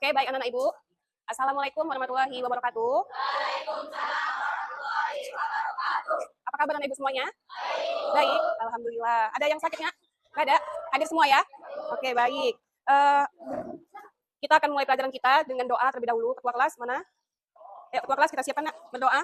Oke, baik anak-anak Ibu. Assalamualaikum warahmatullahi wabarakatuh. Apa kabar anak Ibu semuanya? Baik, alhamdulillah. Ada yang sakit nggak? Nggak ada? Hadir semua ya? Oke, baik. Kita akan mulai pelajaran kita dengan doa terlebih dahulu. Ketua kelas mana? Ketua kelas kita siapkan nak berdoa.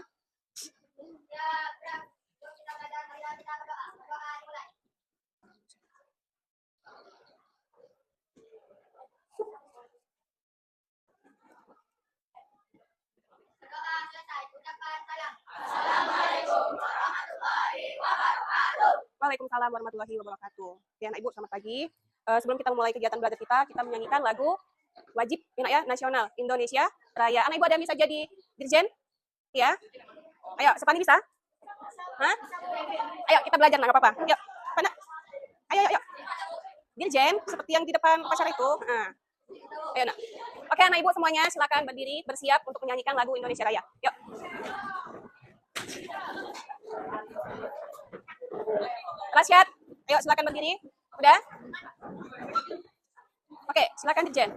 Waalaikumsalam warahmatullahi wabarakatuh. Ya, anak Ibu, selamat pagi. Sebelum kita memulai kegiatan belajar kita menyanyikan lagu wajib ya, nasional Indonesia Raya. Anak Ibu ada yang bisa jadi dirjen? Ya. Ayo, Sepani bisa? Hah? Ayo, kita belajar, nggak apa-apa. Yuk, mana? Ayo. Dirjen, seperti yang di depan pacar itu. Nah. Ayo, nak. Oke, anak Ibu semuanya, silakan berdiri, bersiap untuk menyanyikan lagu Indonesia Raya. Yuk. Rasyad, ayo silakan berdiri. Udah? Oke, silakan Dirjen.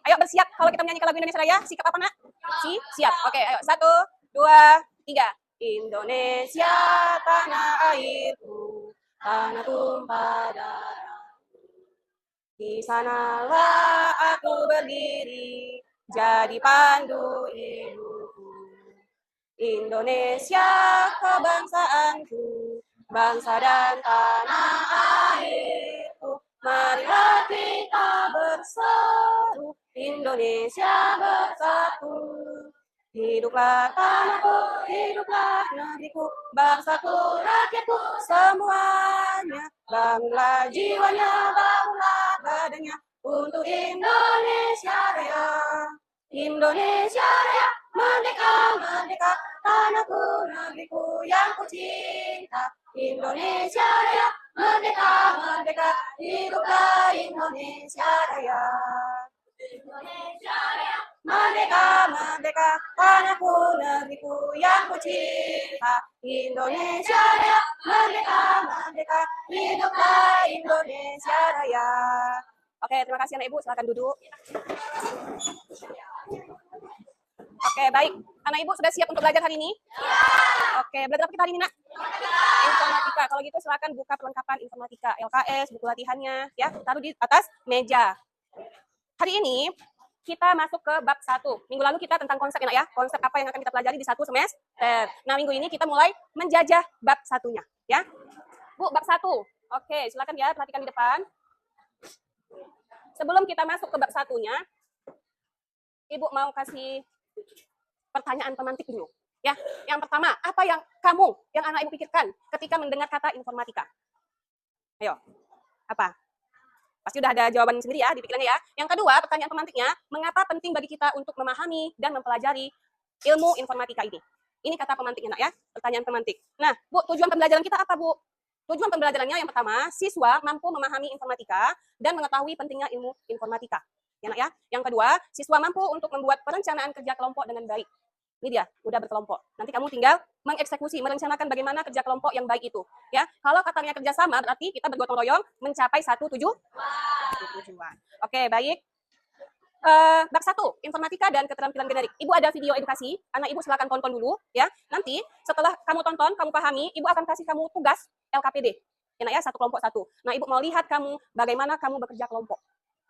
Ayo bersiap kalau kita menyanyikan lagu Indonesia Raya. Sikap apa, nak? Siap. Oke, ayo. 1, 2, 3. Indonesia tanah airku, tanah tumpah darah. Di sanalah aku berdiri, jadi pandu ibuku. Indonesia kebangsaanku, bangsa dan tanah airku. Marilah kita berseru, Indonesia bersatu. Hiduplah tanahku, hiduplah negeriku, bangsaku, rakyatku semuanya. Bangunlah jiwanya, bangunlah badannya untuk Indonesia Raya. Indonesia Raya, merdeka, merdeka, tanahku, negeriku yang ku cinta. Indonesia Raya, merdeka, merdeka, hiduplah Indonesia Raya. Indonesia Raya, merdeka, merdeka, tanahku, negeriku yang ku cinta. Indonesia Raya, merdeka, merdeka, hiduplah Indonesia Raya. Oke, terima kasih anak Ibu, silakan duduk. Oke, baik. Anak Ibu sudah siap untuk belajar hari ini? Ya. Oke, belajar apa kita hari ini, nak? Informatika. Kalau gitu silakan buka perlengkapan informatika, LKS, buku latihannya, ya, taruh di atas meja. Hari ini kita masuk ke bab 1. Minggu lalu kita tentang konsep ya, konsep apa yang akan kita pelajari di 1 semester. Nah, minggu ini kita mulai menjajah bab 1-nya, ya. Bu, bab 1. Oke, silakan ya, perhatikan di depan. Sebelum kita masuk ke bab 1-nya, Ibu mau kasih pertanyaan pemantik dulu. Ya, yang pertama, apa yang anak Ibu pikirkan ketika mendengar kata informatika? Ayo, apa? Pasti udah ada jawaban sendiri ya di pikirannya ya. Yang kedua, pertanyaan pemantiknya, mengapa penting bagi kita untuk memahami dan mempelajari ilmu informatika ini? Ini kata pemantiknya, nak ya, pertanyaan pemantik. Nah, Bu, tujuan pembelajaran kita apa, Bu? Tujuan pembelajarannya yang pertama, siswa mampu memahami informatika dan mengetahui pentingnya ilmu informatika. Ya, nak ya. Yang kedua, siswa mampu untuk membuat perencanaan kerja kelompok dengan baik. Ini dia, udah berkelompok. Nanti kamu tinggal mengeksekusi, merencanakan bagaimana kerja kelompok yang baik itu. Ya, kalau katanya kerjasama berarti kita bergotong royong mencapai satu tujuan. Oke, baik. Bab 1, informatika dan keterampilan generik. Ibu ada video edukasi, anak Ibu silakan tonton dulu ya. Nanti setelah kamu tonton, kamu pahami, Ibu akan kasih kamu tugas LKPD. Ya, satu kelompok satu. Nah, Ibu mau lihat kamu bagaimana kamu bekerja kelompok.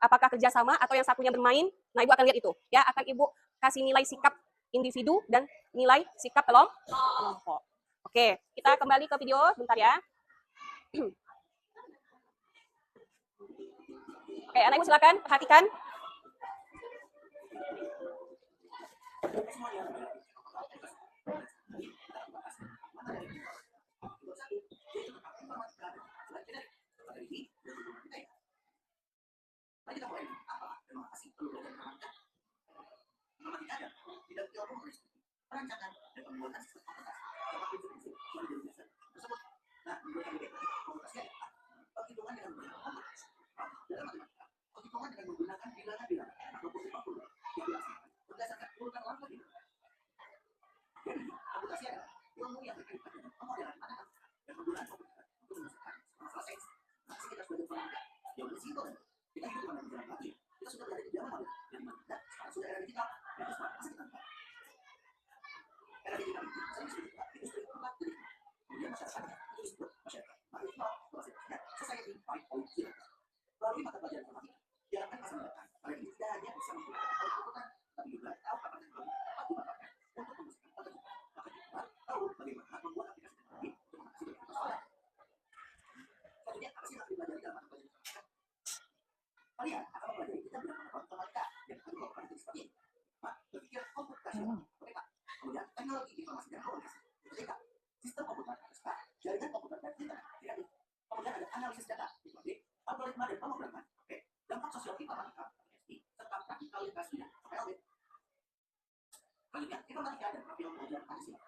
Apakah kerjasama atau yang satunya bermain? Nah, Ibu akan lihat itu. Ya, akan Ibu kasih nilai sikap individu dan nilai sikap kelompok. Oke, kita kembali ke video bentar ya. Oke, anak Ibu silakan perhatikan. Kita sudah berada di zaman modern yang dimana kita sekarang sudah era digital dan itu semua masa kita buka. Era digital itu saya disebut juga industri 4.0. Kemudian masyarakatnya itu disebut masyarakat 4.0 bahasanya Society 5.0. Melalui mata pelajaran informatika, diharapkan masa mendatang kalian ini tidak hanya bisa menggunakan atau melakukan, tapi juga tahu kapan teknologi dapat dimanfaatkan untuk memutuskan pekerjaan. Bahkan juga tahu bagaimana membuat aplikasi teknologi untuk mengatasi berbagai persoalan. Selanjutnya, apa sih yang harus dipelajari dalam mata pelajaran informatika? Kalian akan mempelajari kita bidang pengetahuan informatika yang akan melakukan itu seperti ini. Berpikir komputasional (PK). Kemudian teknologi informasi dan komunikasi (TIK). Sistem komputer (SK). Jaringan komputer dan internet (JAI). Kemudian ada analisis data (IPD). Algoritma dan pemrograman (AP). Dampak sosial informatika (SI). Serta praktikalitas bidang (PLB). Selanjutnya, informatika dan profil pelajaran Pancasila.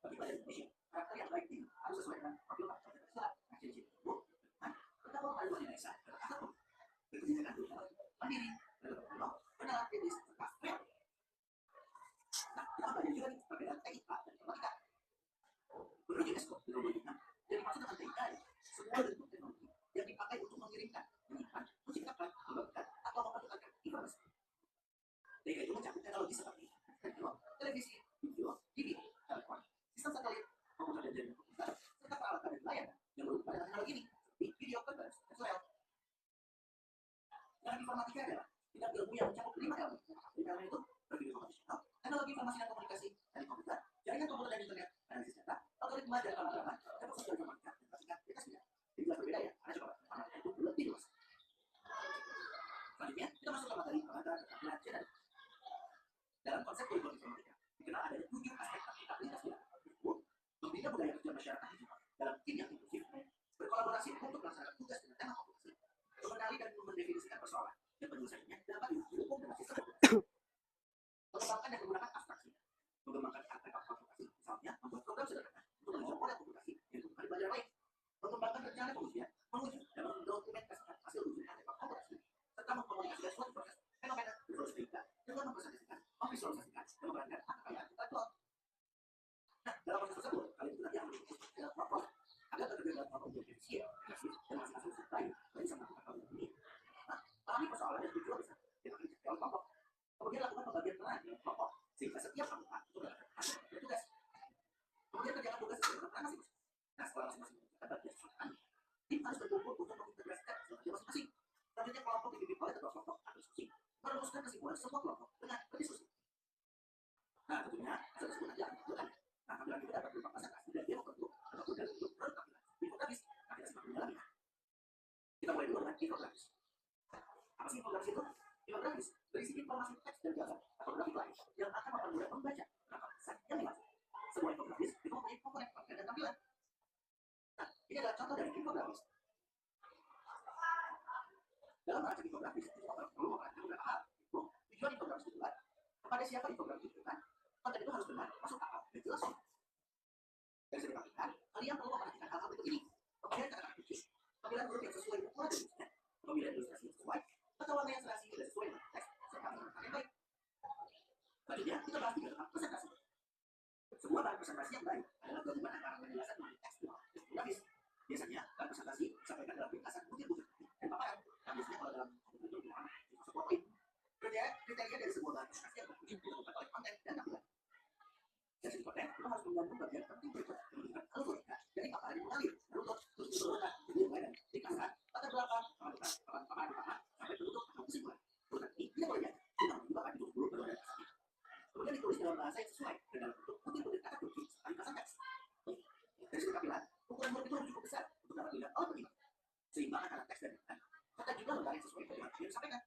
Bagi pelajar Indonesia, karakter yang baik ini harus sesuai dengan profil karakter Pancasila. Ciri-ciri tersebut bertambah paduan desa berasal berpendidikan dunia mandiri, berpeluang, bernalar diri serta real. Nah, kita belajar juga nih perbedaan TIK dan informatika. Menurut UNESCO di tahun 2006, yang dimaksud dengan TIK adalah sebuah bentuk teknologi yang dipakai untuk mengirimkan, menyimpan, menciptakan, membagikan, atau mempertukarkan informasi. TIK itu mencakup teknologi seperti radio, televisi, video, TV, telepon, sistem satelit, komputer dan jaringan komputer, serta peralatan dan layanan yang berhubungan dengan teknologi ini, seperti video conference, SOL. Dalam informatika adalah bidang ilmu yang mencakup 5 elemen. 5 elemen itu berpikir komputasional, teknologi informasi dan komunikasi dari komputer, jaringan komputer dan internet, analisis data, algoritma dan pemrograman, dampak sosial informatika, dan praktikal data sendiri. Jadi jelas berbeda ya, karena coba informatika itu lebih luas. Selanjutnya, kita masuk ke materi pengantar keterampilan general. Dalam konsep kurikulum informatika, dikenal adanya 7 aspek praktikalitas bidang. Membina budaya kerja masyarakat digital dalam tim yang inklusif, berkolaborasi untuk melaksanakan tugas dengan tema komputasi, mengenali dan mendefinisikan persoalan, dan penyelesaiannya dapat didukung dengan sistem komputasi. Mengembangkan dan menggunakan abstraksi, mengembangkan artefak komputasi, misalnya membuat program sederhana untuk belajar model komputasi yang digunakan di pelajaran lain, mengembangkan rencana pengujian, menguji dan mendokumentasikan hasil ujian artefak komputasi, serta mengkomunikasikan suatu proses fenomena bersosialita dengan mempresentasikan, memvisualisasikan, dan memerankan kekayaan intelektual. Nah, dalam proses tersebut, kalian itu nanti akan memiliki dalam kelompok agar bekerja dalam kelompok yang efisien, kreatif, dan menghasilkan solusi terbaik bagi bisa melakukan hal ini. Nah, pahami persoalan dan tujuan besar yang akan dicapai oleh kelompok. Kemudian lakukan pembagian peran dalam kelompok sehingga setiap anggota itu mendapatkan hasil dari tugas. Kemudian kerjakan tugas sesuai dengan peran masing-masing. Nah, setelah masing-masing mengerjakan bagian sesuai peran, tim harus berkumpul untuk mengintegrasikan hasil kerja masing-masing. Selanjutnya kelompok dipimpin oleh ketua kelompok atau diskusi, merumuskan kesimpulan semua kelompok dengan berdiskusi. Nah, tentunya hasil tersebut nanti akan ditunjukkan. Nah, tampilan itu dapat berupa presentasi dan demo bentuk ataupun dalam bentuk produk tampilan infografis. Nah, kita simak mendalamnya. Kita mulai dulu dengan infografis. Apa sih infografis itu? Infografis berisi informasi teks dan gambar atau grafik lain yang akan mempermudah membaca perangkat pesan yang dimaksud. Sebuah infografis itu mempunyai komponen konten dan tampilan. Nah, ini adalah contoh dari infografis. Dalam merancang infografis, itu perlu memperhatikan beberapa hal. Tujuan infografis itu adalah kepada siapa infografis ditujukan, konten itu harus benar, masuk akal, dan jelas. Dari segi praktikal, kalian perlu memperhatikan hal-hal berikut ini. Pemilihan kata-kata kunci, pemilihan huruf yang sesuai dengan ukuran tulisnya, pemilihan ilustrasi yang sesuai, atau warna yang serasi tidak sesuai dengan teks, serta penempatan yang baik. Selanjutnya, kita bahas juga tentang presentasi. Sebuah bahan presentasi yang baik adalah gabungan antara penjelasan melalui teks dan grafis. Biasanya, bahan presentasi disampaikan dalam ringkasan butir-butir dan paparan. Nah, biasanya kalau dalam komputer itu dilakukan sebuah poin. Kriteria dari sebuah bahan presentasi yang baik ditentukan oleh konten dan tampilan. Dari segi konten, kita harus menggabung bagian penting berikut yang menunjukkan algoritma dari paparan yang mengalir, menutup, terus diturunkan, jadi lain, ringkasan, latar belakang, paparan utama, sampai penutup atau kesimpulan. Urutan ini tidak boleh diatur, kita juga akan ditutup dulu baru ada dasarnya. Kemudian ditulis dalam bahasa yang sesuai dan dalam bentuk butir-butir kata kunci serta ringkasan teks. Dari segi tampilan, ukuran huruf itu harus cukup besar untuk dapat dilihat oleh penyimak, seimbang antara teks dan ringkasan, serta juga lembar yang sesuai dengan yang disampaikan.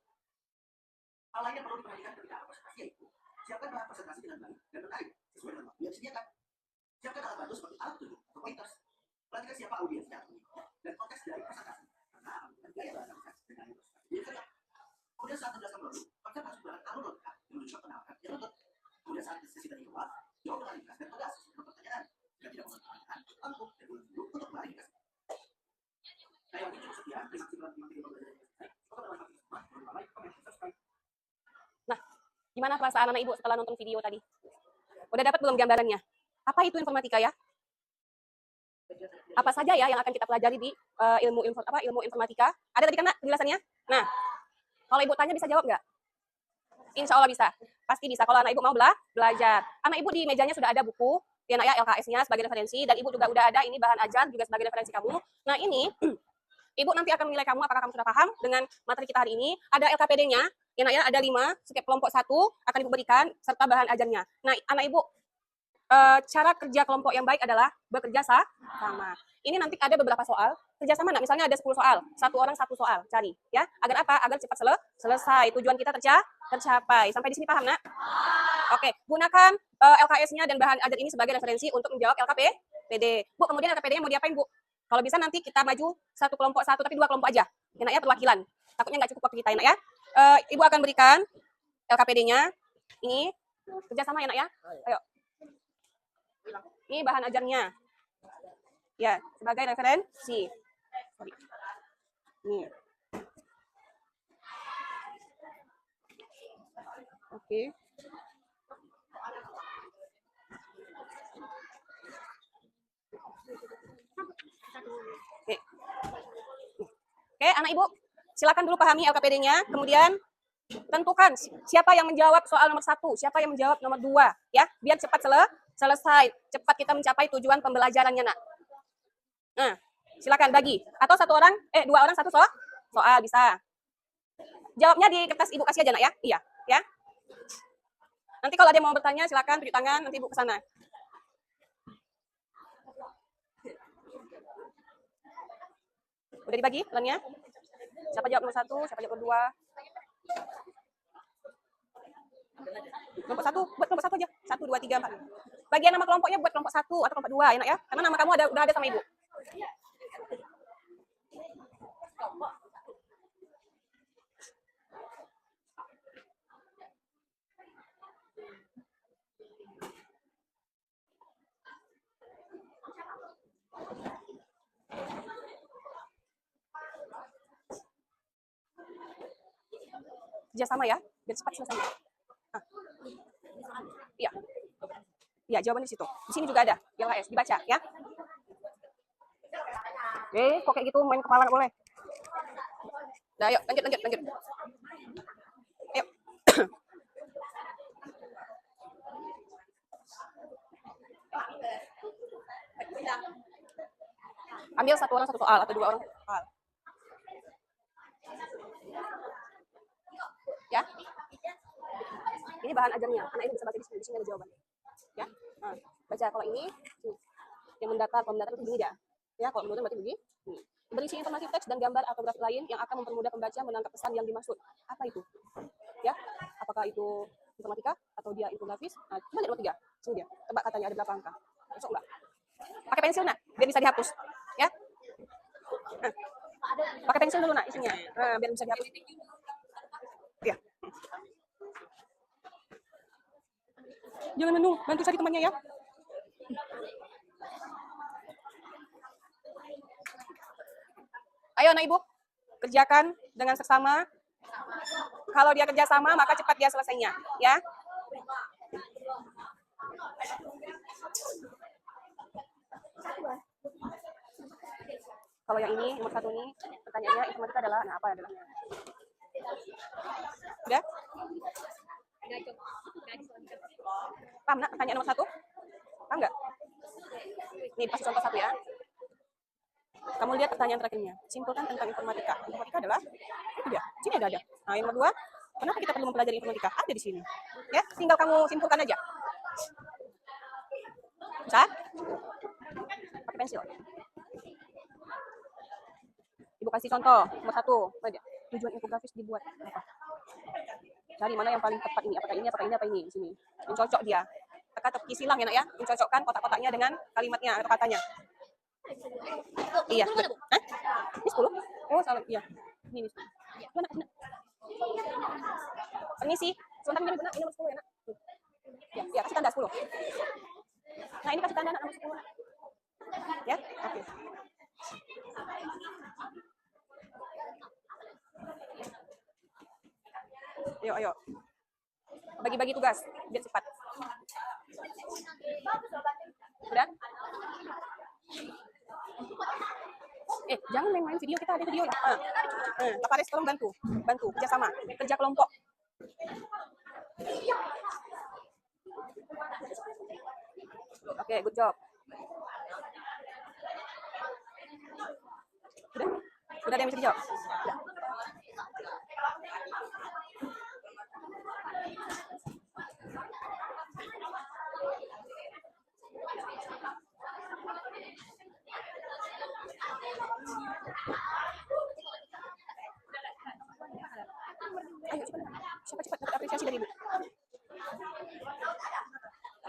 Hal lain yang perlu diperhatikan ketika presentasi yaitu siapkan bahan presentasi dengan baik dan menarik sesuai dengan waktu yang disediakan. Siapkan alat bantu seperti alat tunjuk atau pointers. Perhatikan siapa audiensnya atau pengikutnya dan konteks dari presentasi karena akan menggunakan gaya bahasa presentasi dan gaya presentasi jadi kerja. Kemudian saat menjelaskan produk, konsep harus menggunakan alur lengkap yang menunjukkan penawaran yang lengkap. Kemudian saat sesi tanya jawab, jawab dengan ringkas dan tegas sesuai dengan pertanyaan. Jika tidak mengerti pertanyaan, angkuh dan ulang dulu untuk klarifikasi. Nah, yang ini cukup sekian. Terima kasih telah menonton video pembelajaran yang selesai. Semoga bermanfaat semua. Jangan lupa like, komen, dan subscribe. Nah, gimana perasaan anak ibu setelah nonton video tadi? Udah dapat belum gambarannya? Apa itu informatika ya? Apa saja ya yang akan kita pelajari di ilmu informatika? Ada tadi kan Nak penjelasannya? Nah, kalau Kalau ibu tanya bisa jawab nggak? Insya Allah bisa. Pasti bisa. Kalau anak ibu mau belajar. Anak ibu di mejanya sudah ada buku, ya nak ya, LKS-nya sebagai referensi, dan ibu juga udah ada ini bahan ajar juga sebagai referensi kamu. Nah ini, ibu nanti akan menilai kamu apakah kamu sudah paham dengan materi kita hari ini. Ada LKPD-nya, ya nak ya, ada 5, setiap kelompok 1 akan ibu berikan, serta bahan ajarnya. Nah anak ibu, cara kerja kelompok yang baik adalah bekerja sama. Ini nanti ada beberapa soal kerjasama, nak misalnya ada 10 soal, satu orang satu soal, cari ya. Agar apa? Agar cepat selesai. Tujuan kita tercapai. Sampai di sini paham, nak? Oke, gunakan LKS-nya dan bahan ajar ini sebagai referensi untuk menjawab LKPD. Bu, kemudian LKPD-nya mau diapain, Bu? Kalau bisa nanti kita maju satu kelompok satu, tapi 2 kelompok aja. Ya, nak ya, perwakilan. Takutnya nggak cukup waktu kita, ya, nak ya. Ibu akan berikan LKPD-nya. Ini kerjasama, ya, nak ya. Ayo. Ini bahan ajarnya. Ya, sebagai referensi. Nih. Oke. Oke, anak ibu, silakan dulu pahami LKPD-nya, kemudian tentukan siapa yang menjawab soal nomor 1, siapa yang menjawab nomor 2, ya, biar cepat selesai, cepat kita mencapai tujuan pembelajarannya, nak. Nah, silakan bagi, atau 2 orang 1 soal bisa. Jawabnya di kertas ibu kasih aja, nak ya, iya, ya. Nanti kalau ada yang mau bertanya, silakan tunjuk tangan, nanti ibu ke sana. Udah dibagi pelannya? Siapa jawab nomor 1, siapa jawab nomor 2? Kelompok 1, buat kelompok 1 aja. 1, 2, 3, 4. Bagian nama kelompoknya buat kelompok 1 atau kelompok 2, ya, nak ya? Karena nama kamu udah ada sama ibu. Kerjasama ya, biar cepat selesai. Nah. Iya. Iya, jawabannya di situ. Di sini juga ada, LKS, dibaca ya. Kok kayak gitu main kepala nggak boleh. Nah, ayo lanjut. Ayo. Ambil 1 orang 1 soal atau 2 orang 1 soal. Ya. Ini bahan ajarnya. Anak ini bisa baca di sini ada jawaban. Ya. Nah, baca kalau ini yang mendatar itu begini dah. Ya, kalau menurut berarti begini. Berisi informasi teks dan gambar atau grafik lain yang akan mempermudah pembaca menangkap pesan yang dimaksud. Apa itu? Ya. Apakah itu informatika atau dia infografis? Nah, coba lihat nomor 3. Sini dia. Tebak katanya ada berapa angka. Masuk enggak? Pakai pensil, nak, biar bisa dihapus. Ya. Nah, pakai pensil dulu, nak, isinya. Nah, biar bisa dihapus. Ya. Jangan menung, bantu cari temannya ya. Ayo, anak ibu, kerjakan dengan seksama. Kalau dia kerja sama, maka cepat dia selesainya, ya. Kalau yang ini, nomor 1 ini, pertanyaannya informatika adalah, nah apa adalah? Udah? Paham, nak, pertanyaan nomor 1? Paham nggak? Nih, pas contoh 1 ya. Kamu lihat pertanyaan terakhirnya. Simpulkan tentang informatika. Informatika adalah, itu dia. Sini ada. Nah, yang nomor 2, kenapa kita perlu mempelajari informatika? Ada di sini. Ya, tinggal kamu simpulkan aja. Bisa? Pakai pensil. Ibu kasih contoh, nomor 1. Tujuan infografis dibuat apa? Cari mana yang paling tepat ini. Apakah ini, di sini. Yang cocok dia. Teka-teki silang ya, nak ya. Mencocokkan kotak-kotaknya dengan kalimatnya atau katanya. Iya. Hah? Ini 10? Oh, salah. Iya. Ini 10. Mana? Permisi. Sebentar, ini benar. Ini nomor 10 ya, nak. Ya, kasih tanda 10. Nah, ini kasih tanda, nak, nomor 10. Ya, oke. Ayo. Bagi-bagi tugas, biar cepat. Udah? Jangan main-main video, kita ada video ya. Kak Faris tolong bantu kerjasama, kerja kelompok. Oke, good job. Udah ada yang bisa dijawab? Udah. Ayo cepat dapat apresiasi dari Ibu.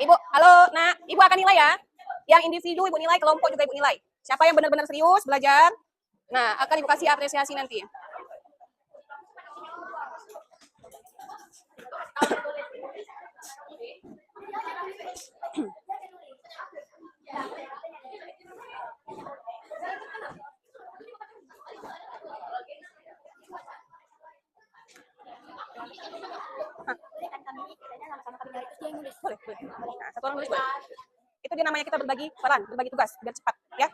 Ibu, halo nak, Ibu akan nilai ya. Yang individu Ibu nilai, kelompok juga Ibu nilai. Siapa yang benar-benar serius belajar, nah akan Ibu kasih apresiasi nanti. Boleh. Nah, satu orang nulis boleh. Itu dia namanya kita berbagi peran, berbagi tugas, biar cepat, ya.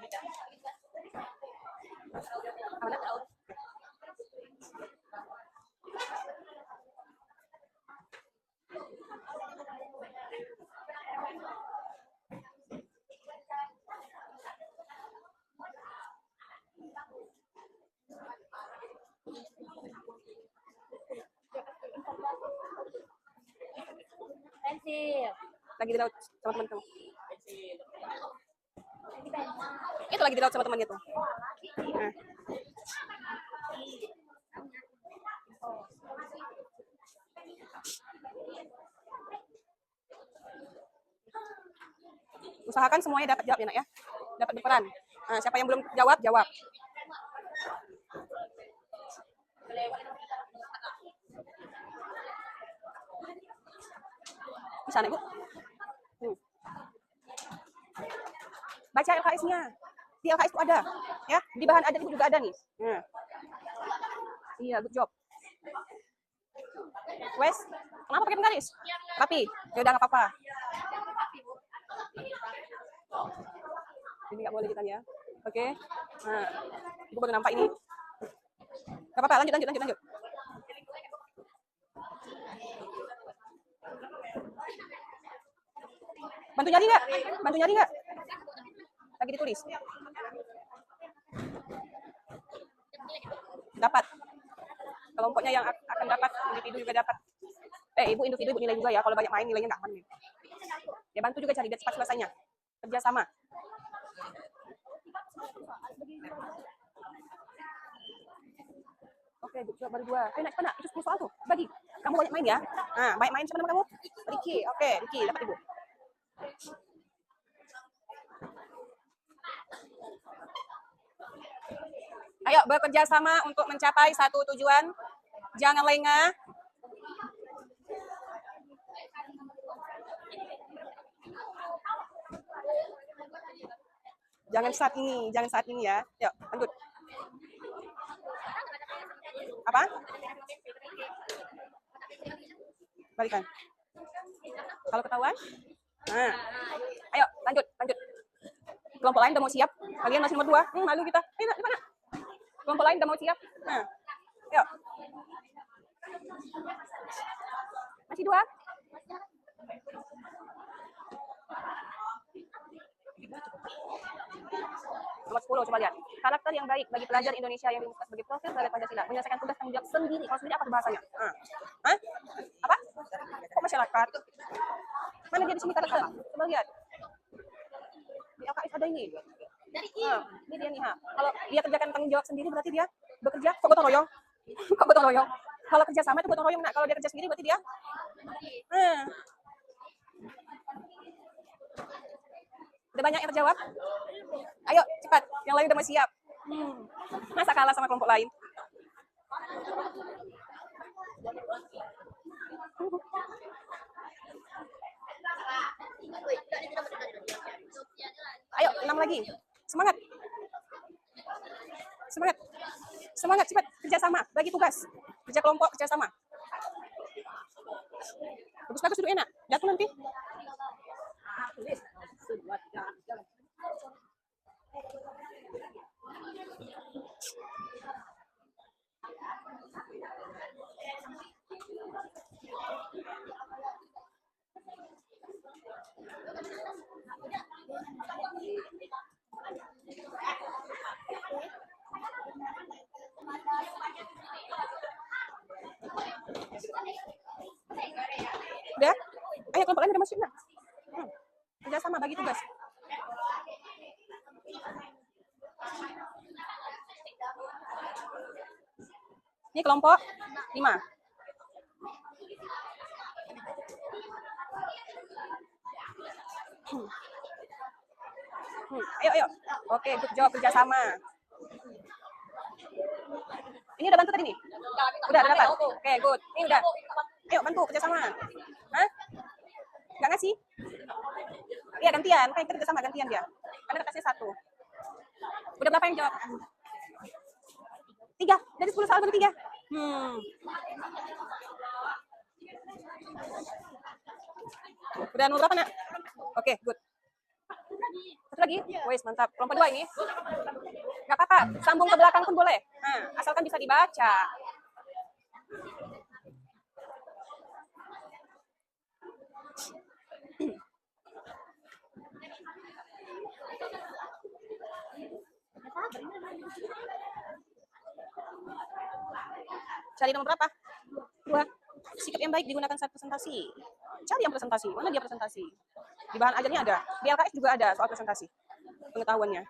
Pensil. Lagi di laut sama teman kamu. Itu lagi di laut sama temannya tuh. Nah. Usahakan semuanya dapat jawab ya nak ya. Dapat berperan. Nah, siapa yang belum jawab, jawab. Di sana Ibu. Baca LKS-nya. Di LKS itu ada, ya. Di bahan adat Ibu juga ada nih. Nah. Iya, good job. Wes, kenapa pakai penggaris? Rapi. Ya udah nggak apa-apa. Ini nggak boleh kita ya. Oke. Nah, Ibu baru nampak ini. Nggak apa-apa, lanjut. Bantu nyari nggak? Lagi ditulis. Dapat. Kelompoknya yang akan dapat, individu juga dapat. Ibu individu Ibu nilai juga ya. Kalau banyak main nilainya nggak aman. Ya bantu juga cari biar cepat selesainya. Kerjasama. Oke, baru 2. Nak cepat nak, itu 10 soal tuh. Bagi. Kamu banyak main ya. Nah, banyak main siapa nama kamu? Ricky. Oke, Ricky dapat Ibu. Ayo bekerja sama untuk mencapai satu tujuan. Jangan lengah. Jangan saat ini ya. Yuk, lanjut. Apa? Balikan. Kalau ketahuan? Nah. Ayo, lanjut. Kelompok lain udah mau siap. Kalian masih nomor 2. Malu kita. Ayo, di mana? Kelompok lain udah mau siap. Nah. Yuk. Masih 2? Nomor 10, coba lihat. Karakter yang baik bagi pelajar Indonesia yang dimaksud sebagai profil terhadap Pancasila. Menyelesaikan tugas tanggung jawab sendiri. Kalau sendiri apa bahasanya? Hah? Apa? Kok masyarakat? Mana dia di sini karakter? Coba lihat. Di LKS ada ini. Ini dia nih. Kalau dia kerjakan tanggung jawab sendiri berarti dia bekerja kok gotong royong. Kalau kerja sama itu gotong royong. Nah, kalau dia kerja sendiri berarti dia udah banyak yang terjawab? Ayo, cepat. Yang lain udah mau siap. Masa kalah sama kelompok lain? Ayo, 6 lagi. Semangat. Cepat. Kerjasama. Bagi tugas. Kerja kelompok, kerjasama. Bagus duduk enak. Jatuh nanti. sip nah. Kerjasama bagi tugas. Ini kelompok 5. Ayo. Oke, good job kerjasama. Ini udah bantu tadi nih? Udah dapat? Oke, good. Ini udah. Ayo bantu kerjasama. Hah? Nggak ngasih? Iya gantian, kayak kita kerjasama gantian dia. Karena kasih 1. Udah berapa yang jawab? 3. Dari 10 soal baru 3. Udah nomor berapa nak? Oke, good. Satu lagi? Wes, mantap. Kelompok 2 ini. Nggak apa-apa, sambung ke belakang pun boleh. Nah, asalkan bisa dibaca. Cari nomor berapa? 2. Sikap yang baik digunakan saat presentasi. Cari yang presentasi. Mana dia presentasi? Di bahan ajarnya ada. Di LKS juga ada soal presentasi. Pengetahuannya.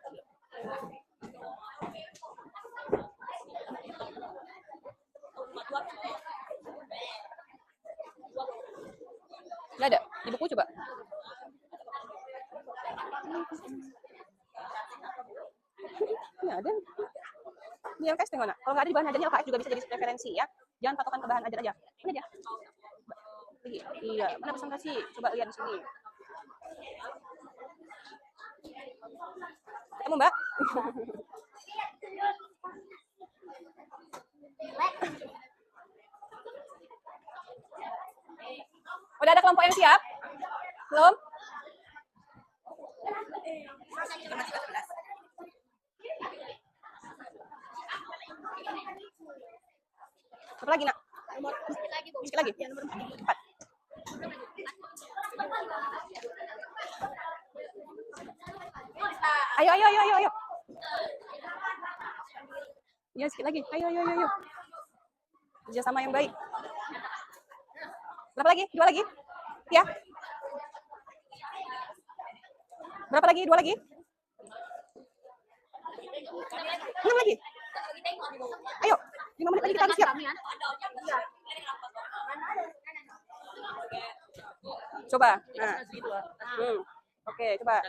Nggak ada. Di buku coba. Nggak ada. Di LKS tengok nak. Kalau nggak ada di bahan ajarnya LKS juga bisa jadi referensi ya. Jangan patokan ke bahan ajar aja. Ini dia. Iya, mana presentasi? Coba lihat di sini. Ketemu Mbak? Udah ada kelompok yang siap? Belum? Satu lagi nak? Sedikit lagi? 4. Ayo. Ya, sedikit lagi. Ayo. Kerjasama yang baik. Berapa lagi? 2 lagi? Ya. Berapa lagi? 2 lagi? 6 lagi? Ayo, 5 menit lagi kita harus siap. Coba. Nah. Oke, coba.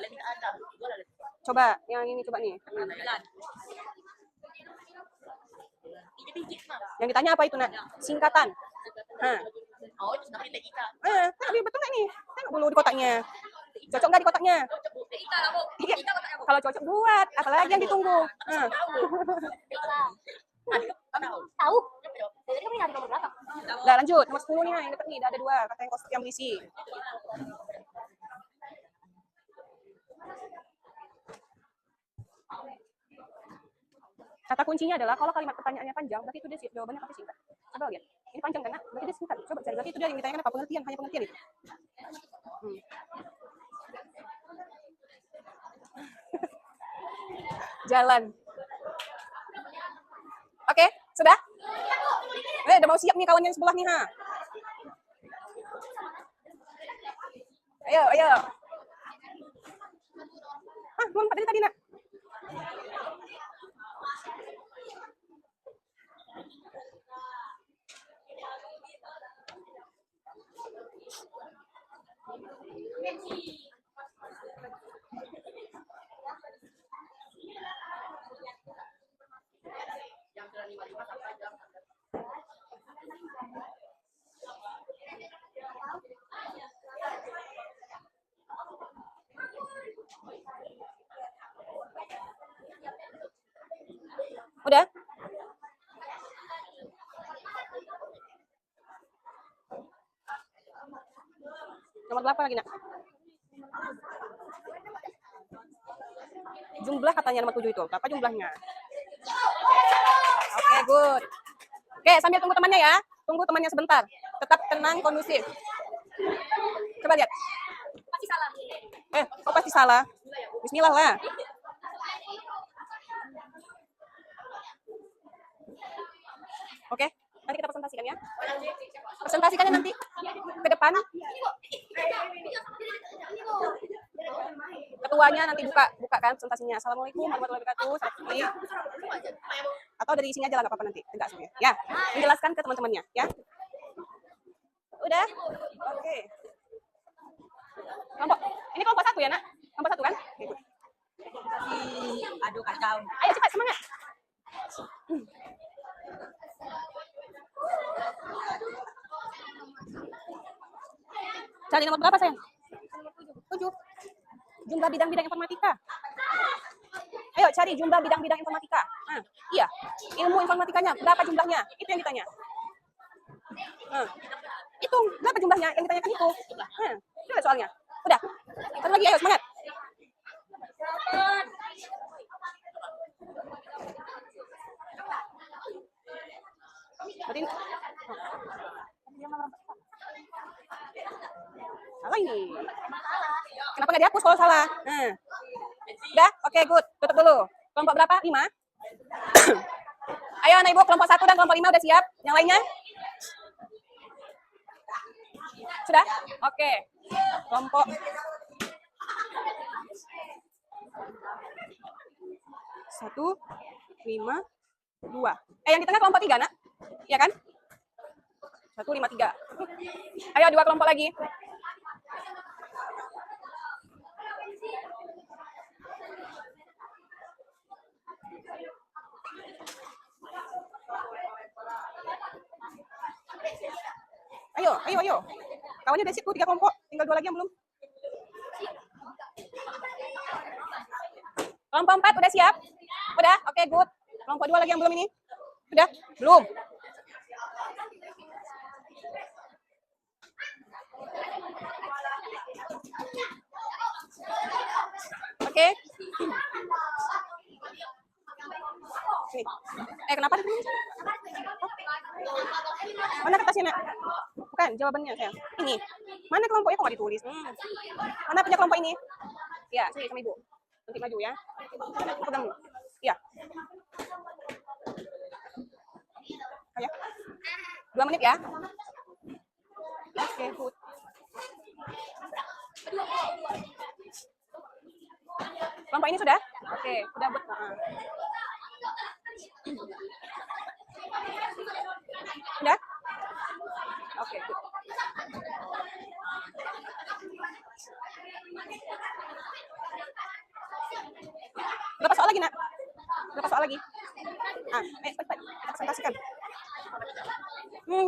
Coba, yang ini coba nih. Yang ditanya apa itu, Nak? Singkatan. Tapi betul nggak nih? Tengok dulu di kotaknya. Cocok nggak di kotaknya? Iya. Kalau cocok buat, apalagi yang ditunggu. Tahu. Jadi kamu nggak nomor berapa? Udah lanjut, nomor 10 nih, yang dekat nih, ada 2, kata yang berisi. Kata kuncinya adalah kalau kalimat pertanyaannya panjang, berarti itu dia jawabannya pasti singkat. Coba lihat. Ini panjang kan, berarti dia singkat. Coba cari, berarti itu dia yang ditanyakan apa? Pengertian, hanya pengertian itu. Jalan. Oke, sudah? Udah mau siap nih kawan yang sebelah nih, ha. Ayo. Belum 4 dari tadi, Nak. Udah? Nomor berapa lagi, Nak? Jumlah katanya nomor 7 itu. Berapa jumlahnya? Oke, good. Oke, sambil tunggu temannya ya. Tunggu temannya sebentar. Tetap tenang, kondusif. Coba lihat. Pasti salah. Kok pasti salah? Bismillah lah. Oke. Nanti kita presentasikan ya. Presentasikannya nanti ke depan. Ketuanya nanti buka kan presentasinya. Assalamualaikum warahmatullahi wabarakatuh. Sakti. Atau dari sini aja lah, nggak apa-apa nanti. Enggak semuanya. Ya, menjelaskan ke teman-temannya ya. Udah? Oke. Kelompok. Ini kelompok 1 ya, Nak? Kelompok 1 kan? Oke, good. Aduh kacau. Ayo cepat, semangat. Cari nomor berapa, sayang? 7. Jumlah bidang-bidang informatika. Ayo cari jumlah bidang-bidang informatika. Iya, ilmu informatikanya berapa jumlahnya? Itu yang ditanya. Hitung berapa jumlahnya yang ditanyakan itu. Itu soalnya. Udah. Satu lagi, ayo semangat. Berarti salah ini. Kenapa nggak dihapus kalau salah? Udah? Oke, good. Tutup dulu. Kelompok berapa? 5? Ayo anak ibu, kelompok 1 dan kelompok 5 udah siap? Yang lainnya? Sudah? Oke. Kelompok 1, 5, 2. Yang di tengah kelompok 3, Nak? Iya kan? 1, 5, 3. Ayo 2 kelompok lagi. Ayo. Kawannya udah siap tuh 3 kelompok. Tinggal 2 lagi yang belum. Kelompok 4 udah siap? Udah? Oke, good. Kelompok 2 lagi yang belum ini? Udah? Belum. Oke. Sini. Kenapa di sini? Mana kertasnya, Nak? Bukan, jawabannya sayang. Ini. Mana kelompoknya kok nggak ditulis? Mana punya kelompok ini? Ya, sini sama ibu. Nanti maju ya. Pegang dulu. Iya. Ayo. 2 menit ya. Oke, good. Kelompok ini sudah? Oke, sudah buat. Udah? Oke, good. Berapa soal lagi, Nak? Berapa soal lagi? Cepat. Kita presentasikan.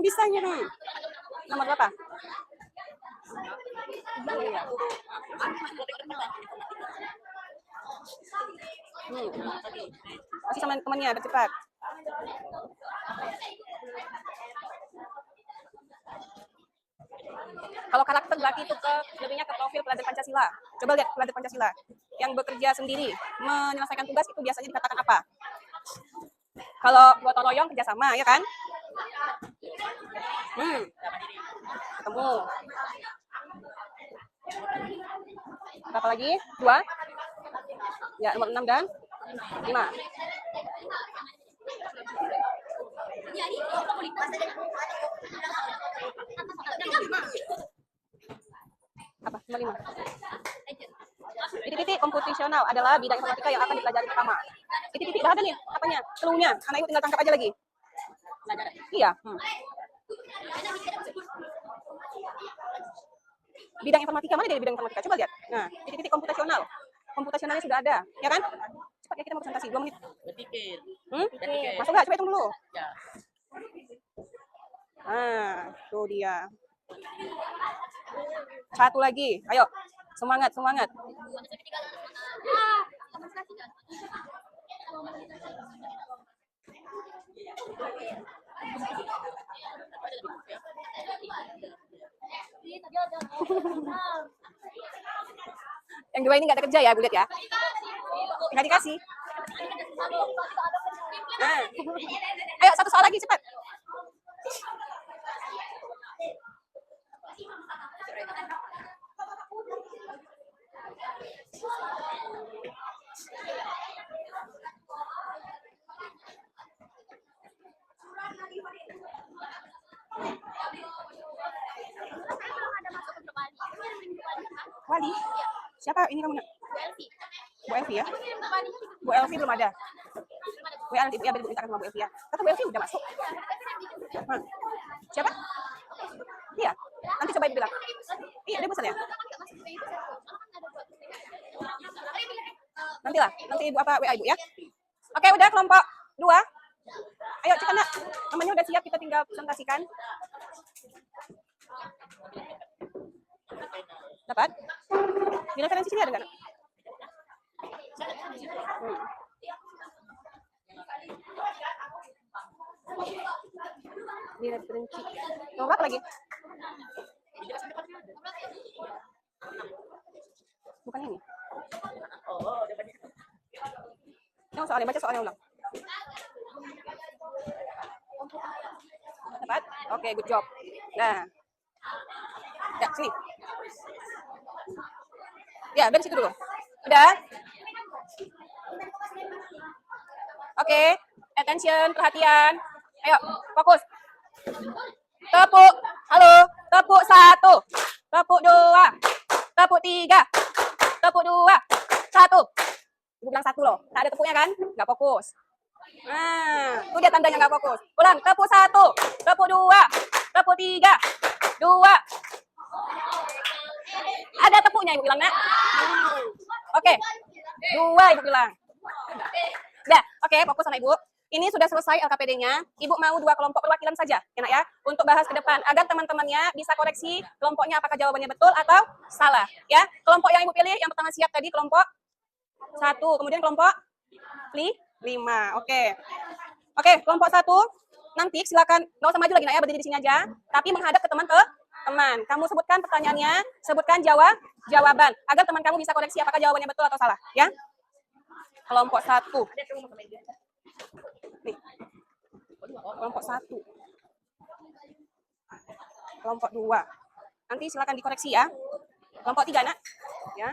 Bisanya. Nomor berapa? Iya. Masih sama temannya, bercepat. Kalau karakter berarti itu lebihnya ke profil pelajar Pancasila. Coba lihat pelajar Pancasila yang bekerja sendiri, menyelesaikan tugas itu biasanya dikatakan apa? Kalau gotong royong kerjasama, ya kan? Ketemu. Berapa lagi? 2? Ya, nomor 6 dan 5. Apa? Nomor 5. Titik-titik komputasional adalah bidang informatika yang akan dipelajari pertama. Titik-titik udah ada nih, apanya? Clue-nya. Anak ibu tinggal tangkap aja lagi. Iya. Bidang informatika, mana dari bidang informatika? Coba lihat. Nah, titik-titik komputasional. Komputasionalnya sudah ada, ya kan? Cepat ya, kita mau presentasi 2 menit. Berpikir. Masuk nggak? Coba hitung dulu. Ya. Tuh dia. 1 lagi. Ayo, semangat. Yang 2 ini nggak ada kerja ya, gue lihat ya. Nggak dikasih. Ayo 1 soal lagi, cepat. ini kamu nak? Bu Elvi ya? Bu Elvi belum ada. Bu Elvi, ya Ibu minta sama Bu Elvi ya. Kata Bu Elvi udah masuk. Hah. Siapa? Iya. Nanti coba Ibu bilang. Iya, dia bosan ya? Nantilah, nanti Ibu apa WA Ibu ya. Oke, udah kelompok 2. Ayo cepat nak. Namanya udah siap, kita tinggal presentasikan. Dapat? Di referensi sini ada nggak? Di referensi. Nomor apa lagi? Bukan ini. Yang soalnya, baca soalnya ulang. Dapat? Oke, good job. Nah. Ya, sini. Ya, dari situ dulu. Udah? Oke, attention, perhatian. Ayo, fokus. Tepuk. Halo, tepuk 1. Tepuk 2. Tepuk 3. Tepuk 2. 1. Ibu bilang 1 loh. Tak ada tepuknya kan? Nggak fokus. Nah, itu dia tandanya nggak fokus. Ulang, tepuk 1. Tepuk 2. Tepuk 3. 2. Ada tepuknya Ibu bilang, nak. Oke. 2 Ibu bilang. Udah, oke, fokus sama Ibu. Ini sudah selesai LKPD-nya. Ibu mau 2 kelompok perwakilan saja, ya nak ya, untuk bahas ke depan agar teman-temannya bisa koreksi kelompoknya apakah jawabannya betul atau salah, ya. Kelompok yang Ibu pilih yang pertama siap tadi kelompok 1, kemudian kelompok 5. Oke. Oke, kelompok 1 nanti silakan nggak usah maju lagi nak ya, berdiri di sini aja, tapi menghadap ke teman. Kamu sebutkan pertanyaannya, sebutkan jawaban agar teman kamu bisa koreksi apakah jawabannya betul atau salah, ya. Kelompok 1. Nih. Kelompok 1. Kelompok 2. Nanti silakan dikoreksi ya. Kelompok 3, nak. Ya.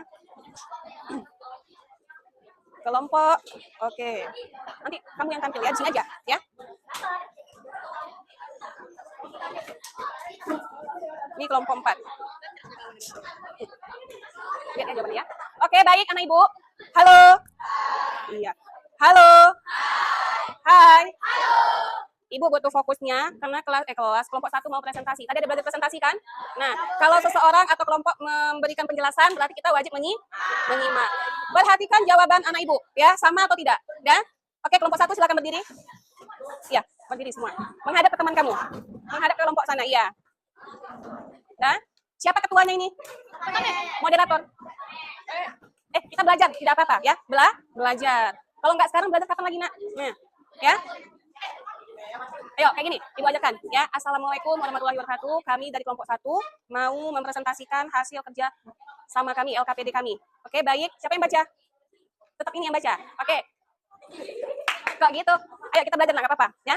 Kelompok. Oke. Nanti kamu yang tampil ya, di sini aja, ya. Ini kelompok 4. Lihat ya jawabannya ya. Oke, baik anak Ibu. Halo. Iya. Halo. Hai. Ibu butuh fokusnya karena kelas kelompok 1 mau presentasi. Tadi ada belajar presentasi kan? Nah, kalau seseorang atau kelompok memberikan penjelasan berarti kita wajib menyimak. Perhatikan jawaban anak Ibu, ya, sama atau tidak? Ya? Oke, kelompok 1 silakan berdiri. Ya, berdiri semua. Menghadap ke teman kamu. Menghadap ke kelompok sana, iya. Nah, siapa ketuanya ini? Moderator. Kita belajar, tidak apa-apa ya. Belajar. Kalau nggak sekarang belajar kapan lagi, nak? Nah, ya. Ayo, kayak gini, Ibu ajarkan ya. Assalamualaikum warahmatullahi wabarakatuh. Kami dari kelompok 1 mau mempresentasikan hasil kerja sama kami, LKPD kami. Oke, baik. Siapa yang baca? Tetap ini yang baca. Oke. Kok gitu? Ayo kita belajar, nggak apa-apa ya.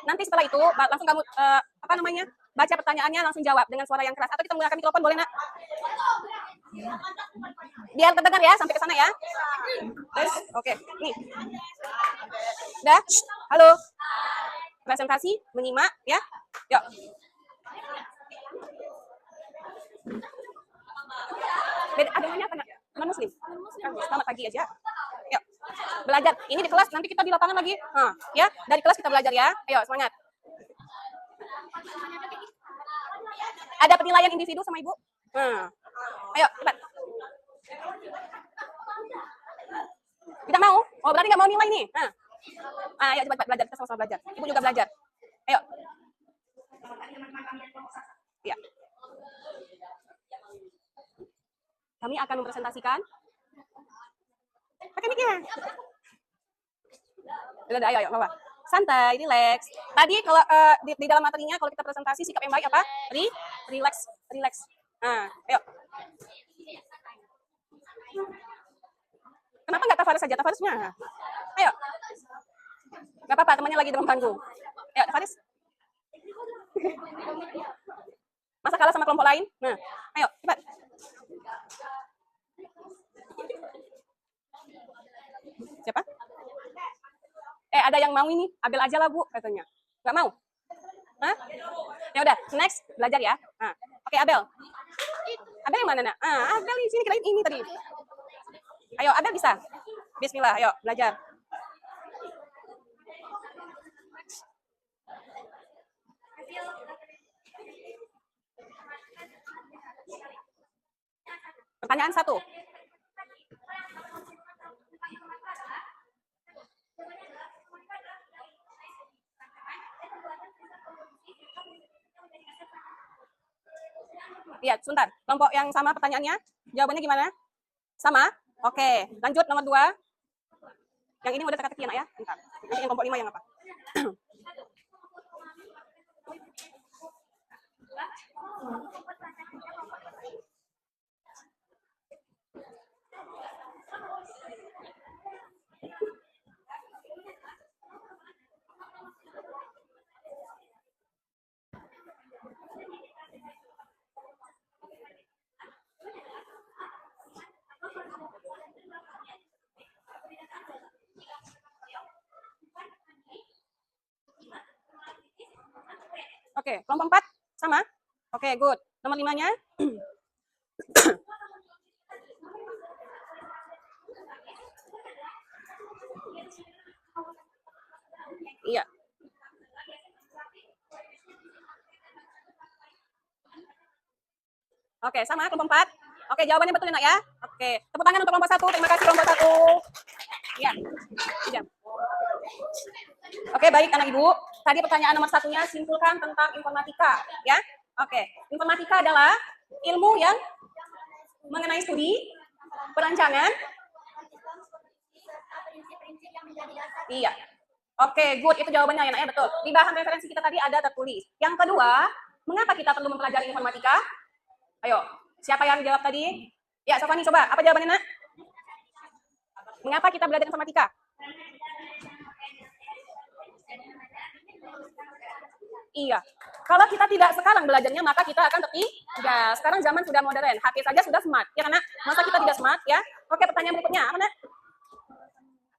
Nanti setelah itu langsung kamu baca pertanyaannya langsung jawab dengan suara yang keras. Atau kita menggunakan mikrofon boleh, nak? Biar terdengar ya sampai ke sana ya. Terus, oke. Nih. Udah? Halo. Presentasi, menyimak ya. Yuk. Agamanya apa, nak? Non-muslim. Selamat pagi aja. Yuk. Belajar. Ini di kelas, nanti kita di lapangan lagi. Ya, dari kelas kita belajar ya. Ayo, semangat. Ada penilaian individu sama Ibu? Ayo, cepat. Tidak mau? Oh, berarti nggak mau nilai nih. Ayo cepat belajar, kita sama-sama belajar. Ibu juga belajar. Ayo. Ya. Kami akan mempresentasikan. Pakai mic-nya. Udah, ayo, bawa. Santai, relax. Tadi kalau di dalam materinya kalau kita presentasi sikap yang baik apa? Relax. Ayo. Kenapa nggak Tafaris saja? Tafarisnya. Ayo. Nggak apa-apa, temannya lagi dalam panggung. Ayo, Tafaris. Masa kalah sama kelompok lain? Nah, ayo, cepat. Siapa? Ada yang mau ini? Abel aja lah, Bu, katanya. Nggak mau? Hah? Ya udah, next belajar ya. Oke, Abel. Abel yang mana, Nak? Abel di sini, kirain ini tadi. Ayo, Abel bisa. Bismillah, ayo belajar. Pertanyaan 1. Lihat, sebentar. Kelompok yang sama pertanyaannya, jawabannya gimana? Sama? Oke, lanjut nomor 2. Yang ini udah teka-teki ya, Nak ya? Bentar. Nanti yang kelompok 5 yang apa? Oke, kelompok 4 sama? Oke, good. Nomor 5-nya? Iya. Oke, sama kelompok 4. Oke, jawabannya betul ya, Nak ya? Oke, tepuk tangan untuk kelompok 1. Terima kasih kelompok 1. Iya. Iya. Oke, baik anak Ibu. Tadi pertanyaan nomor 1-nya simpulkan tentang informatika, ya. Oke, informatika adalah ilmu yang mengenai studi, perancangan. Iya. Oke, good. Itu jawabannya ya, Nak ya, betul. Di bahan referensi kita tadi ada tertulis. Yang kedua, mengapa kita perlu mempelajari informatika? Ayo, siapa yang jawab tadi? Ya, Sofani, coba. Apa jawabannya, Nak? Mengapa kita belajar informatika? Iya. Kalau kita tidak sekarang belajarnya, maka kita akan tertinggal. Sekarang zaman sudah modern. HP saja sudah smart. Ya, kan, Nak? Masa kita tidak smart, ya? Oke, pertanyaan berikutnya. Apa, Nak?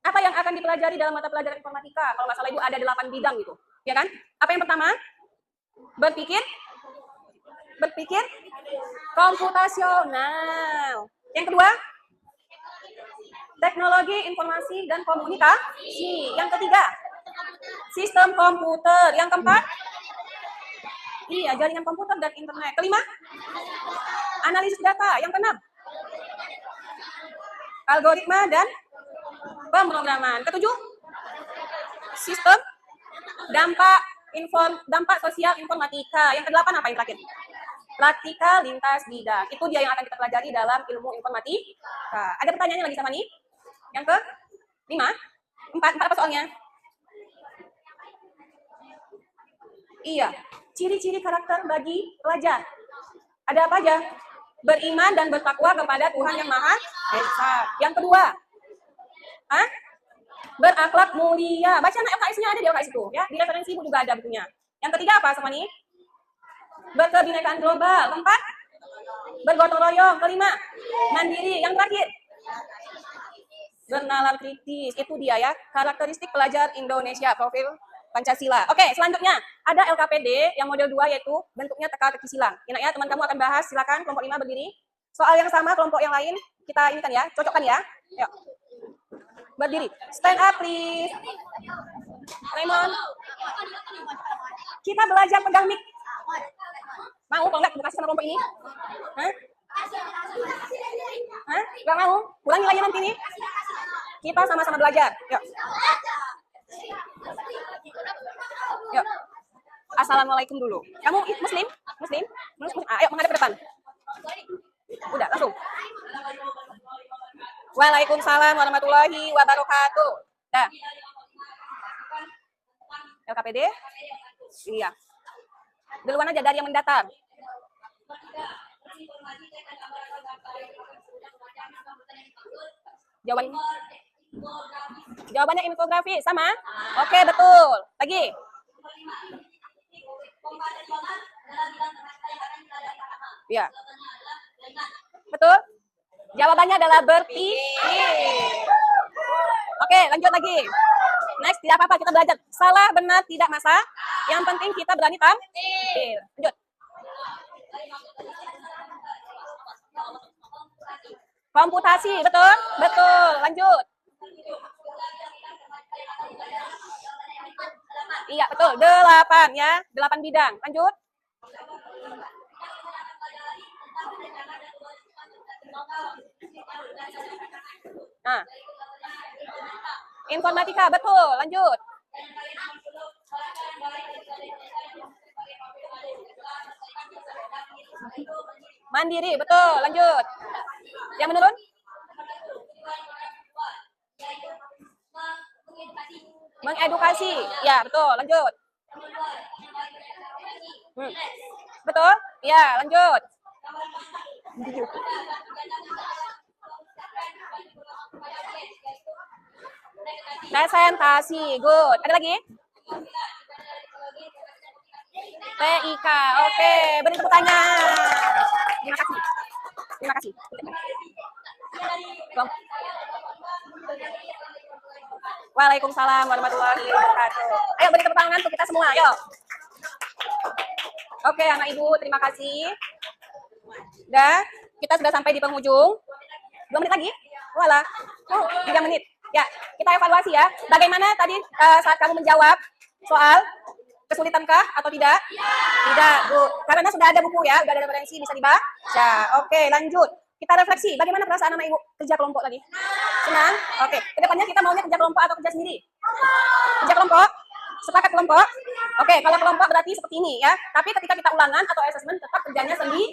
Apa yang akan dipelajari dalam mata pelajaran informatika? Kalau nggak salah, Ibu, ada 8 bidang gitu. Ya kan? Apa yang pertama? Berpikir komputasional. Yang kedua, teknologi informasi dan komunikasi. Yang ketiga, sistem komputer. Yang keempat, iya, jaringan komputer dan internet. Kelima, analisis data. Yang keenam, algoritma dan pemrograman. Ketujuh, sistem dampak sosial informatika. Yang kedelapan apa yang terakhir? Praktikal lintas bidang. Itu dia yang akan kita pelajari dalam ilmu informatika. Ada pertanyaannya lagi sama nih? Yang ke 5? 4 apa soalnya? Iya. Ciri-ciri karakter bagi pelajar. Ada apa aja? Beriman dan bertakwa kepada Tuhan Yang Maha Esa. Yang kedua, berakhlak mulia. Baca anak LKS-nya ada di LKS itu, ya. Di referensi Ibu juga ada bukunya. Yang ketiga apa sama nih? Berkebinekaan global. Keempat, bergotong royong. Kelima, mandiri. Yang terakhir, bernalar kritis. Itu dia ya, karakteristik pelajar Indonesia, profil Pancasila. Oke, selanjutnya ada LKPD yang model 2 yaitu bentuknya teka-teki silang. Ya, teman kamu akan bahas, silakan kelompok 5 berdiri. Soal yang sama kelompok yang lain kita ini kan ya, cocokkan ya. Yuk. Berdiri. Stand up please. Raymond. Kita belajar pegang mic. Mau kalau enggak kasih sama kelompok ini? Hah? Enggak mau? Ulangi lagi nanti nih. Kita sama-sama belajar. Yuk. Yuk. Assalamualaikum dulu. Kamu Muslim? Muslim? Ayo menghadap ke depan. Udah, langsung. Waalaikumsalam warahmatullahi wabarakatuh. Dah. LKPD? Iya. Duluan aja dari yang mendatar. Jawabannya infografi sama? Oke, betul. Lagi. Iya. Betul? Jawabannya adalah berpikir. Oke, lanjut lagi. Next, tidak apa-apa kita belajar. Salah, benar, tidak masalah. Yang penting kita berani tampil. Lanjut. Komputasi, betul? Betul. Lanjut. Iya, betul. 8 ya. 8 bidang. Lanjut. Nah. Informatika, betul. Lanjut. Mandiri, betul. Lanjut. Yang menurun? Mengedukasi. Ya, betul. Lanjut. Betul? Ya, lanjut. Presentasi. Good. Ada lagi? TIK. Oke, beri tepuk tangan. Terima kasih. Terima kasih. Bang. Waalaikumsalam warahmatullahi wabarakatuh. Ayo beri tepuk tangan untuk kita semua. Ayo. Oke, anak ibu, terima kasih. Udah, kita sudah sampai di penghujung. 2 menit lagi? Walah. 3 menit. Ya, kita evaluasi ya. Bagaimana tadi saat kamu menjawab soal kesulitankah atau tidak? Tidak, Bu. Karena sudah ada buku ya, sudah ada referensi bisa dibaca. Oke, lanjut. Kita refleksi. Bagaimana perasaan anak ibu kerja kelompok tadi? Senang? Oke. Kedepannya kita maunya kerja kelompok atau kerja sendiri? Kerja kelompok? Sepakat kelompok? Oke, kalau kelompok berarti seperti ini ya. Tapi ketika kita ulangan atau assessment tetap kerjanya sendiri.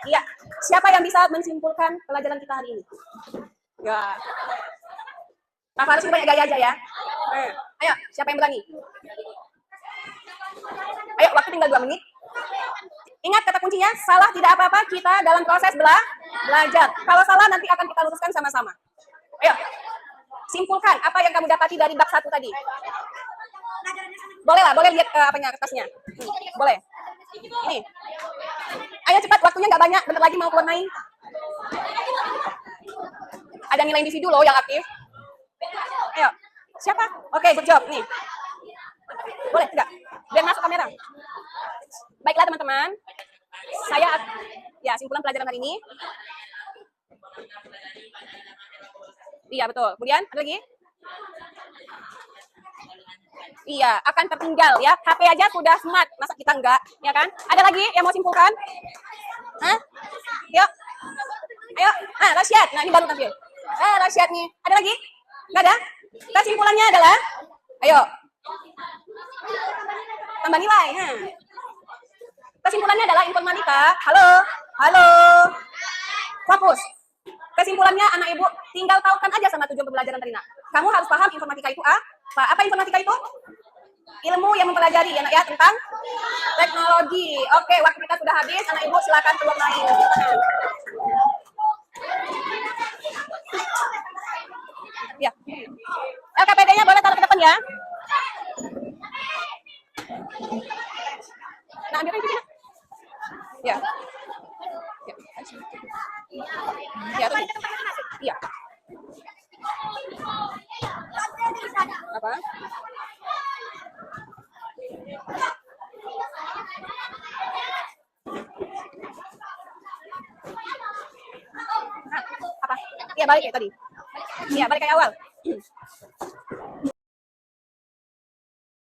Iya. Siapa yang bisa menyimpulkan pelajaran kita hari ini? Ya. Nah, harus banyak gaya aja ya. Ayo, siapa yang berani? Ayo, waktu tinggal 2 menit. Ingat kata kuncinya, salah tidak apa-apa kita dalam proses belajar. Kalau salah nanti akan kita luruskan sama-sama. Ayo, simpulkan apa yang kamu dapati dari bab 1 tadi. Boleh lah, boleh lihat apanya kertasnya. Boleh. Ini. Ayo cepat, waktunya nggak banyak. Bentar lagi mau keluar main. Ada nilai individu loh yang aktif. Ayo, siapa? Oke, good job. Nih. Boleh, tidak? Biar masuk kamera. Baiklah teman-teman. Ya, simpulan pelajaran hari ini. Iya, betul. Kemudian, ada lagi? Iya, akan tertinggal ya. HP aja sudah smart, masa kita enggak? Ya kan? Ada lagi yang mau simpulkan? Hah? Yuk. Ayo. Rasyad. Nah, ini baru tampil. Rasyad nih. Ada lagi? Enggak ada? Kesimpulannya adalah, ayo. Tambah nilai. Kesimpulannya adalah informatika. Halo. Fokus. Kesimpulannya anak ibu tinggal tahukan aja sama tujuan pembelajaran tadi nak. Kamu harus paham informatika itu apa informatika itu? Ilmu yang mempelajari ya nak ya tentang teknologi. Oke, waktu kita sudah habis. Anak ibu silakan keluar main. Ya. LKPD-nya boleh taruh ke depan ya. Nah, ambilkan itu. Ya. Ya, tuh. Iya. Apa? Apa? Iya, balik kayak tadi. Iya, balik kayak awal.